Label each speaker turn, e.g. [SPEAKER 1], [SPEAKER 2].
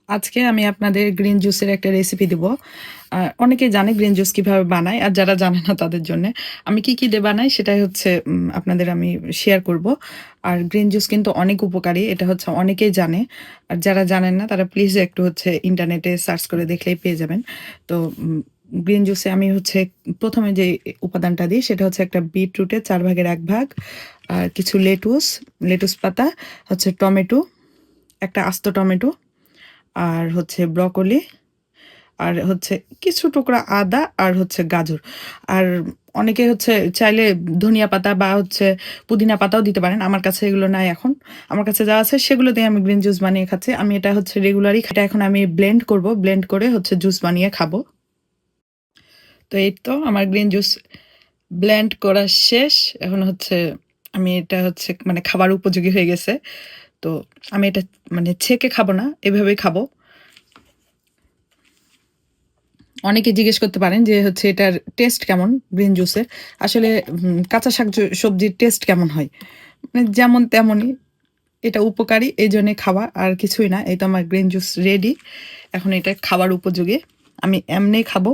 [SPEAKER 1] আজকে আমি আপনাদের গ্রিন জুসের একটা রেসিপি দিব। অনেকেই জানে গ্রিন জুস কিভাবে বানায়। আর যারা জানে না তাদের জন্যে আমি কি দিয়ে বানাই সেটাই হচ্ছে আপনাদের আমি শেয়ার করব। আর গ্রিন জুস কিন্তু অনেক উপকারী। এটা হচ্ছে অনেকেই জানে। আর যারা জানেন না তারা প্লিজ একটু হচ্ছে ইন্টারনেটে সার্চ করে দেখলেই পেয়ে যাবেন। তো গ্রিন জুসে আমি হচ্ছে ১ম এ যে উপাদানটা দিই সেটা হচ্ছে একটা বিটরুটের ৪ ভাগের ১ ভাগ, আর কিছু লেটুস পাতা, হচ্ছে টমেটো, একটা আস্ত টমেটো, আর হচ্ছে ব্রকলি, আর হচ্ছে কিছু টুকরা আদা, আর হচ্ছে গাজর। আর অনেকে হচ্ছে চাইলে ধনিয়া পাতা বা হচ্ছে পুদিনা পাতাও দিতে পারেন। আমার কাছে এগুলো নাই এখন। আমার কাছে যা আছে সেগুলো দিয়ে আমি গ্রিন জুস বানিয়ে খাচ্ছি। আমি এটা হচ্ছে রেগুলারই এটা এখন আমি ব্লেন্ড করব। ব্লেন্ড করে হচ্ছে জুস বানিয়ে খাবো। তো এই তো আমার গ্রিন জুস ব্লেন্ড করা শেষ। এখন হচ্ছে আমি এটা হচ্ছে মানে খাবার উপযোগী হয়ে গেছে। তো আমি এটা মানে ছেঁকে খাবো না, এভাবেই খাবো। অনেকে জিজ্ঞেস করতে পারেন যে হচ্ছে এটার টেস্ট কেমন গ্রিন জুসের? আসলে কাঁচা সবজির টেস্ট কেমন হয়? মানে যেমন তেমনই। এটা উপকারী এইজন্যে খাওয়া, আর কিছুই না। এই তো আমার গ্রিন জুস রেডি। এখন এটা খাবার উপযোগী। আমি এমনিই খাবো।